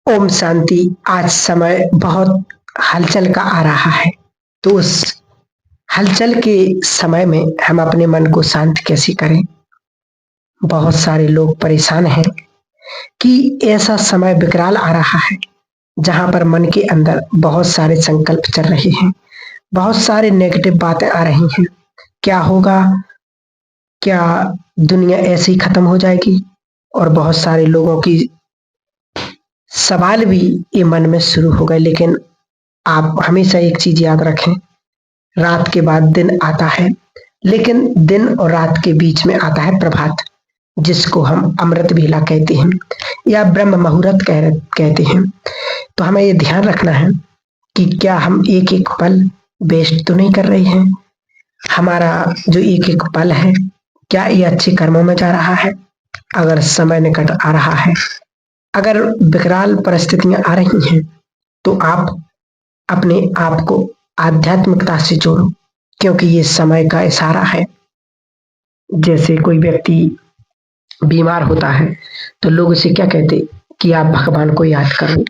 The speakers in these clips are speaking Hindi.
ओम शांति। आज समय बहुत हलचल का आ रहा है, तो उस हलचल के समय में हम अपने मन को शांत कैसे करें। बहुत सारे लोग परेशान हैं कि ऐसा समय विकराल आ रहा है जहां पर मन के अंदर बहुत सारे संकल्प चल रहे हैं, बहुत सारे नेगेटिव बातें आ रही हैं। क्या होगा, क्या दुनिया ऐसे ही खत्म हो जाएगी? और बहुत सारे लोगों की सवाल भी ये मन में शुरू हो गए। लेकिन आप हमेशा एक चीज याद रखें, रात के बाद दिन आता है, लेकिन दिन और रात के बीच में आता है प्रभात, जिसको हम अमृत वेला कहते हैं या ब्रह्म मुहूर्त कहते हैं। तो हमें ये ध्यान रखना है कि क्या हम एक एक पल वेस्ट तो नहीं कर रहे हैं। हमारा जो एक एक पल है, क्या ये अच्छे कर्मों में जा रहा है? अगर समय निकट आ रहा है, अगर विकराल परिस्थितियां आ रही हैं, तो आप अपने आप को आध्यात्मिकता से जोड़ो, क्योंकि ये समय का इशारा है। जैसे कोई व्यक्ति बीमार होता है तो लोग उसे क्या कहते कि आप भगवान को याद करो।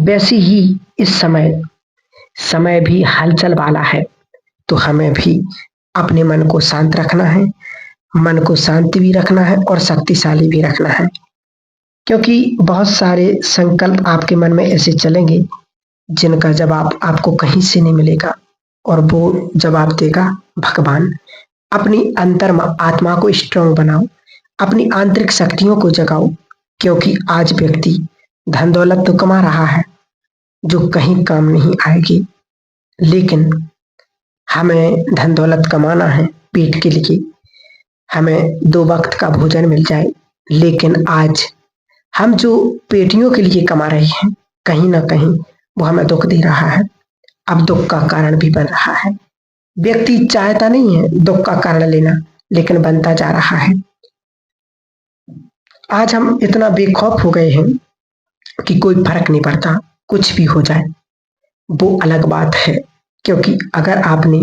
वैसे ही इस समय भी हलचल वाला है, तो हमें भी अपने मन को शांत रखना है, मन को शांति भी रखना है और शक्तिशाली भी रखना है। क्योंकि बहुत सारे संकल्प आपके मन में ऐसे चलेंगे जिनका जवाब आपको कहीं से नहीं मिलेगा, और वो जवाब देगा भगवान। अपनी आत्मा को स्ट्रांग बनाओ, अपनी आंतरिक शक्तियों को जगाओ, क्योंकि आज व्यक्ति धन दौलत तो कमा रहा है जो कहीं काम नहीं आएगी। लेकिन हमें धन दौलत कमाना है पेट के लिए, हमें 2 वक्त का भोजन मिल जाए। लेकिन आज हम जो पेटियों के लिए कमा रहे हैं, कहीं ना कहीं वो हमें दुख दे रहा है, अब दुख का कारण भी बन रहा है। व्यक्ति चाहता नहीं है दुख का कारण लेना, लेकिन बनता जा रहा है। आज हम इतना बेखौफ हो गए हैं कि कोई फर्क नहीं पड़ता, कुछ भी हो जाए। वो अलग बात है, क्योंकि अगर आपने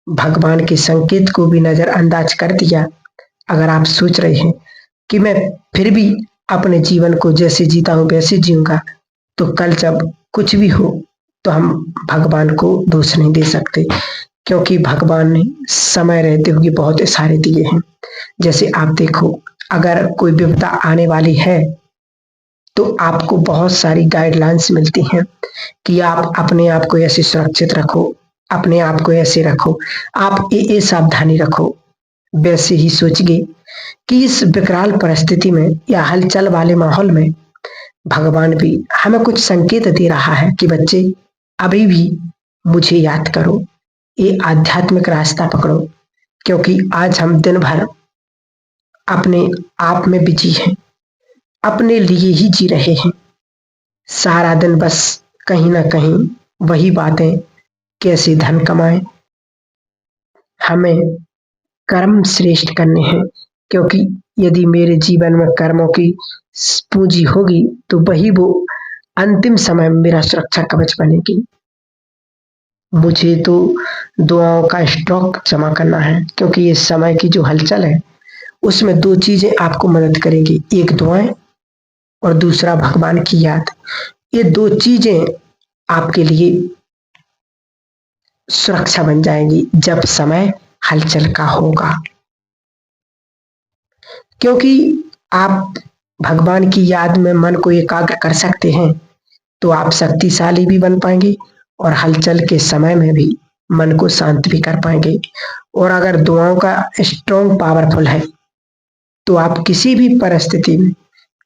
भगवान के संकेत को भी नजरअंदाज कर दिया, अगर आप सोच रहे हैं कि मैं फिर भी अपने जीवन को जैसे जीता हूं वैसे जीऊंगा, तो कल जब कुछ भी हो तो हम भगवान को दोष नहीं दे सकते, क्योंकि भगवान ने समय रहते हुए बहुत इशारे दिए हैं। जैसे आप देखो, अगर कोई विपदा आने वाली है तो आपको बहुत सारी गाइडलाइंस मिलती हैं कि आप अपने आप को ऐसे सुरक्षित रखो, अपने आप को ऐसे रखो, आप ये सावधानी रखो। वैसे ही सोचिए कि इस विकराल परिस्थिति में या हलचल वाले माहौल में भगवान भी हमें कुछ संकेत दे रहा है कि बच्चे, अभी भी मुझे याद करो, ये आध्यात्मिक रास्ता पकड़ो। क्योंकि आज हम दिन भर अपने आप में बिजी हैं, अपने लिए ही जी रहे हैं। सारा दिन बस कहीं ना कहीं वही बातें, कैसे धन कमाएं। हमें कर्म श्रेष्ठ करने हैं, क्योंकि यदि मेरे जीवन में कर्मों की पूंजी होगी तो वही वो अंतिम समय में मेरा सुरक्षा कवच बनेगी। मुझे तो दुआओं का स्टॉक जमा करना है, क्योंकि इस समय की जो हलचल है उसमें 2 चीजें आपको मदद करेगी, एक दुआएं और दूसरा भगवान की याद। ये 2 चीजें आपके लिए सुरक्षा बन जाएंगी जब समय हलचल का होगा। क्योंकि आप भगवान की याद में मन को एकाग्र कर सकते हैं, तो आप शक्तिशाली भी बन पाएंगे और हलचल के समय में भी मन को शांत भी कर पाएंगे। और अगर दुआओं का स्ट्रॉन्ग पावरफुल है, तो आप किसी भी परिस्थिति में,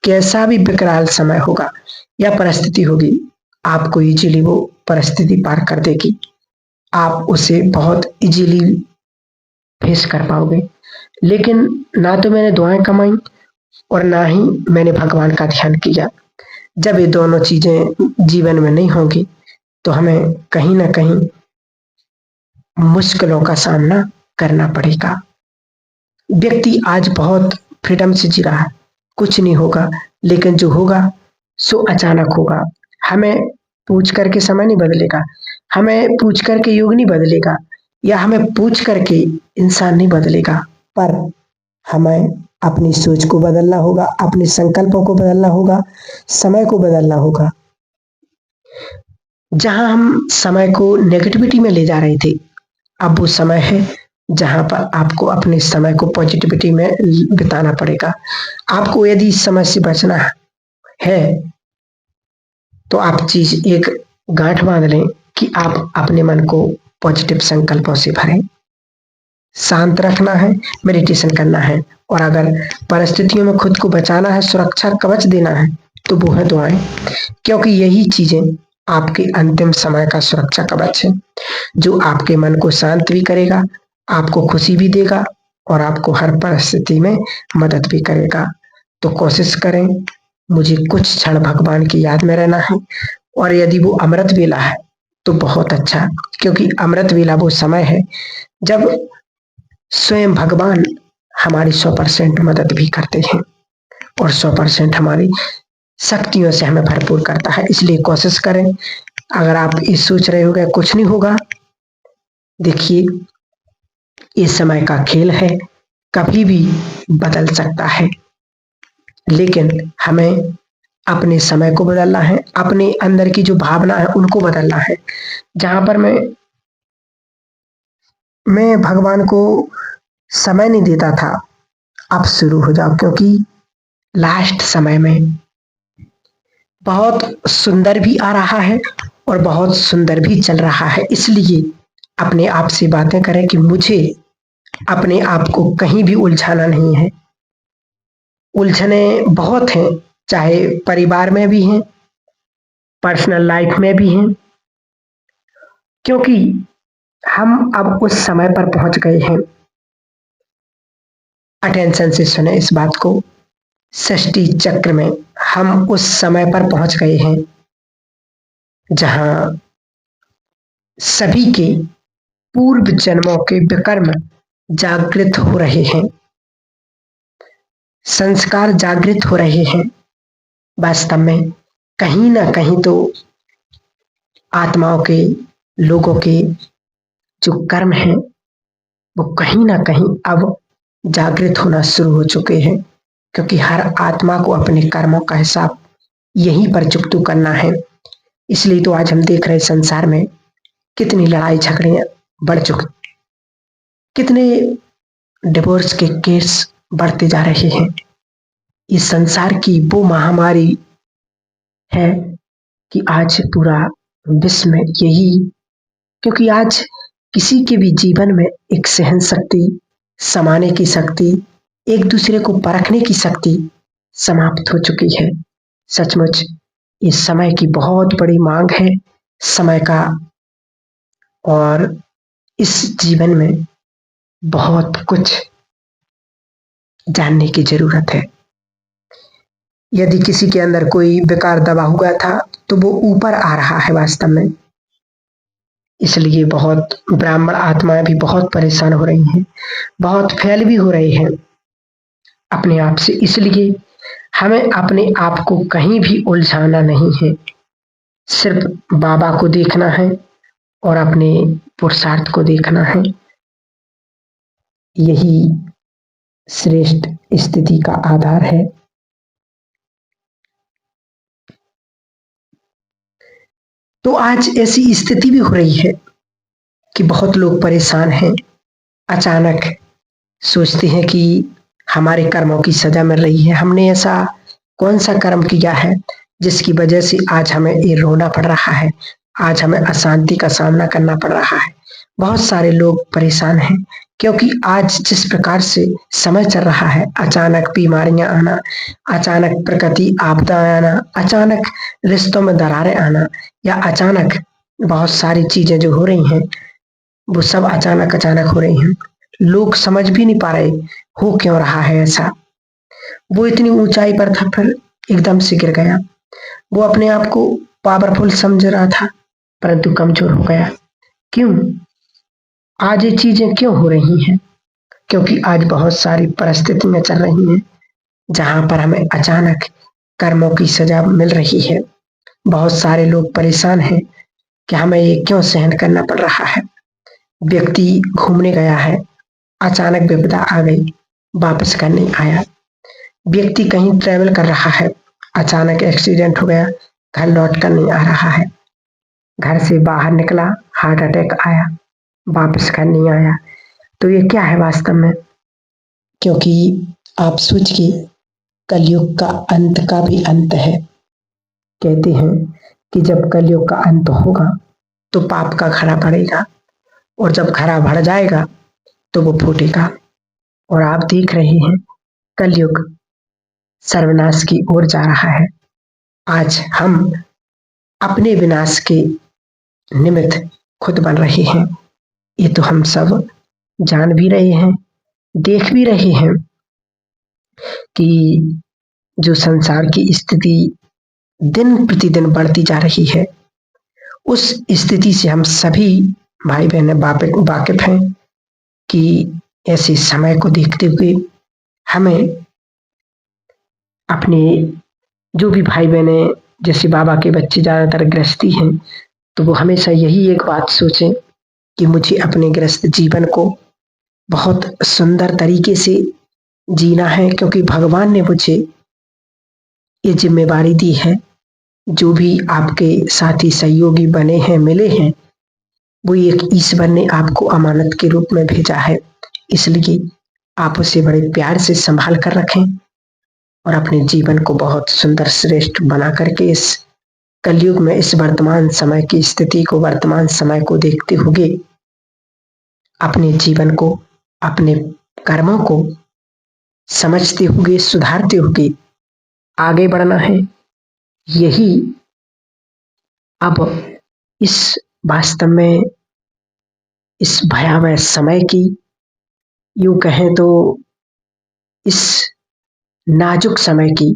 कैसा भी विकराल समय होगा या परिस्थिति होगी, आपको इजीली वो परिस्थिति पार कर देगी। आप उसे बहुत इजीली फेस कर पाओगे। लेकिन ना तो मैंने दुआएं कमाई और ना ही मैंने भगवान का ध्यान किया। जब ये दोनों चीजें जीवन में नहीं होंगी, तो हमें कहीं ना कहीं मुश्किलों का सामना करना पड़ेगा। व्यक्ति आज बहुत फ्रीडम से जी रहा है, कुछ नहीं होगा, लेकिन जो होगा सो अचानक होगा। हमें पूछ करके समय नहीं बदलेगा, हमें पूछ करके युग नहीं बदलेगा, या हमें पूछ करके इंसान नहीं बदलेगा, पर हमें अपनी सोच को बदलना होगा, अपने संकल्पों को बदलना होगा, समय को बदलना होगा। जहां हम समय को नेगेटिविटी में ले जा रहे थे, अब वो समय है जहां पर आपको अपने समय को पॉजिटिविटी में बिताना पड़ेगा। आपको यदि इस समय से बचना है तो आप चीज एक गांठ बांध लें कि आप अपने मन को पॉजिटिव संकल्पों से भरें। शांत रखना है, मेडिटेशन करना है, और अगर परिस्थितियों में खुद को बचाना है, सुरक्षा कवच देना है, तो वो है दुआएं, क्योंकि यही चीजें आपके अंतिम समय का सुरक्षा कवच है, जो आपके मन को शांत भी करेगा, आपको खुशी भी देगा और आपको हर परिस्थिति में मदद भी करेगा। तो कोशिश करें, मुझे कुछ क्षण भगवान की याद में रहना है, और यदि वो अमृत वेला है तो बहुत अच्छा, क्योंकि अमृत वेला वो समय है जब स्वयं भगवान हमारी 100% मदद भी करते हैं और 100% हमारी शक्तियों से हमें भरपूर करता है। इसलिए कोशिश करें। अगर आप ये सोच रहे हो कुछ नहीं होगा, देखिए इस समय का खेल है, कभी भी बदल सकता है, लेकिन हमें अपने समय को बदलना है, अपने अंदर की जो भावना है उनको बदलना है। जहां पर मैं भगवान को समय नहीं देता था, अब शुरू हो जाओ, क्योंकि लास्ट समय में बहुत सुंदर भी आ रहा है और बहुत सुंदर भी चल रहा है। इसलिए अपने आप से बातें करें कि मुझे अपने आप को कहीं भी उलझाना नहीं है। उलझने बहुत हैं, चाहे परिवार में भी हैं, पर्सनल लाइफ में भी हैं, क्योंकि हम अब उस समय पर पहुंच गए हैं। अटेंशन से सुने इस बात को, सृष्टि चक्र में हम उस समय पर पहुंच गए हैं जहां सभी के पूर्व जन्मों के विकर्म जागृत हो रहे हैं, संस्कार जागृत हो रहे हैं। वास्तव में कहीं ना कहीं तो आत्माओं के, लोगों के जो कर्म हैं वो कहीं ना कहीं अब जागृत होना शुरू हो चुके हैं, क्योंकि हर आत्मा को अपने कर्मों का हिसाब यहीं पर चुकतू करना है। इसलिए तो आज हम देख रहे संसार में कितनी लड़ाई झगड़े बढ़ चुके, कितने डिवोर्स के केस बढ़ते जा रहे हैं। इस संसार की वो महामारी है कि आज पूरा विश्व में यही, क्योंकि आज किसी के भी जीवन में एक सहन शक्ति, समाने की शक्ति, एक दूसरे को परखने की शक्ति समाप्त हो चुकी है। सचमुच इस समय की बहुत बड़ी मांग है समय का, और इस जीवन में बहुत कुछ जानने की जरूरत है। यदि किसी के अंदर कोई विकार दबा हुआ था तो वो ऊपर आ रहा है वास्तव में। इसलिए बहुत ब्राह्मण आत्माएं भी बहुत परेशान हो रही हैं, बहुत फेल भी हो रहे हैं अपने आप से। इसलिए हमें अपने आप को कहीं भी उलझाना नहीं है, सिर्फ बाबा को देखना है और अपने पुरुषार्थ को देखना है। यही श्रेष्ठ स्थिति का आधार है। तो आज ऐसी स्थिति भी हो रही है कि बहुत लोग परेशान हैं, अचानक सोचते हैं कि हमारे कर्मों की सजा मिल रही है। हमने ऐसा कौन सा कर्म किया है जिसकी वजह से आज हमें ये रोना पड़ रहा है, आज हमें अशांति का सामना करना पड़ रहा है। बहुत सारे लोग परेशान हैं, क्योंकि आज जिस प्रकार से समय चल रहा है, अचानक बीमारियां आना, अचानक प्रकृति आपदाएं आना, अचानक रिश्तों में दरारें आना, या अचानक बहुत सारी चीजें जो हो रही हैं वो सब अचानक अचानक हो रही हैं। लोग समझ भी नहीं पा रहे हो क्यों रहा है ऐसा। वो इतनी ऊंचाई पर था, फिर एकदम से गिर गया। वो अपने आप को पावरफुल समझ रहा था, परंतु कमजोर हो गया। क्यों? आज ये चीजें क्यों हो रही हैं? क्योंकि आज बहुत सारी परिस्थितियां चल रही हैं जहां पर हमें अचानक कर्मों की सजा मिल रही है। बहुत सारे लोग परेशान हैं कि हमें ये क्यों सहन करना पड़ रहा है। व्यक्ति घूमने गया है, अचानक विपदा आ गई, वापस घर नहीं आया। व्यक्ति कहीं ट्रेवल कर रहा है, अचानक एक्सीडेंट हो गया, घर लौट कर नहीं आ रहा है। घर से बाहर निकला, हार्ट अटैक आया, वापस घर नहीं आया। तो ये क्या है वास्तव में? क्योंकि आप सोचिए, कलयुग का अंत का भी अंत है। कहते हैं कि जब कलयुग का अंत होगा तो पाप का घड़ा बढ़ेगा, और जब घड़ा बढ़ जाएगा तो वो फूटेगा। और आप देख रहे हैं कलयुग सर्वनाश की ओर जा रहा है। आज हम अपने विनाश के निमित्त खुद बन रहे हैं। ये तो हम सब जान भी रहे हैं, देख भी रहे हैं कि जो संसार की स्थिति दिन प्रतिदिन बढ़ती जा रही है, उस स्थिति से हम सभी भाई बहन वाकिफ हैं कि ऐसे समय को देखते हुए हमें अपने जो भी भाई बहने, जैसे बाबा के बच्चे ज़्यादातर गृहस्थी हैं, तो वो हमेशा यही एक बात सोचें कि मुझे अपने गृहस्थ जीवन को बहुत सुंदर तरीके से जीना है, क्योंकि भगवान ने मुझे ये जिम्मेवारी दी है। जो भी आपके साथी सहयोगी बने हैं, मिले हैं, वो एक ईश्वर ने आपको अमानत के रूप में भेजा है। इसलिए आप उसे बड़े प्यार से संभाल कर रखें और अपने जीवन को बहुत सुंदर श्रेष्ठ बना करके इस कलयुग में, इस वर्तमान समय की स्थिति को, वर्तमान समय को देखते हुए अपने जीवन को, अपने कर्मों को समझते हुए, सुधारते हुए आगे बढ़ना है। यही अब इस वास्तव में इस भयावह समय की, यूं कहें तो इस नाजुक समय की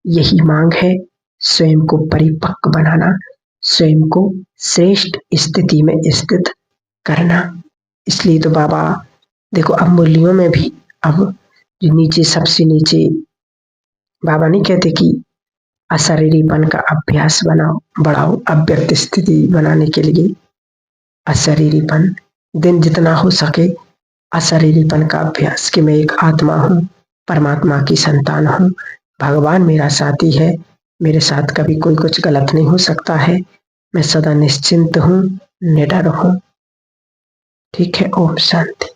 यही मांग है, स्वयं को परिपक्व बनाना, स्वयं को श्रेष्ठ स्थिति में स्थित करना। इसलिए तो बाबा देखो, अब मूल्यों में भी अब जो नीचे, सबसे नीचे, बाबा नहीं कहते कि अशरीरीपन का अभ्यास बढ़ाओ। अव्यक्त स्थिति बनाने के लिए अशरीरीपन, दिन जितना हो सके अशरीरीपन का अभ्यास, कि मैं एक आत्मा हूँ, परमात्मा की संतान हूँ, भगवान मेरा साथी है, मेरे साथ कभी कोई कुछ गलत नहीं हो सकता है, मैं सदा निश्चिंत हूँ, निडर हूँ। ठीक है, ओम शांति।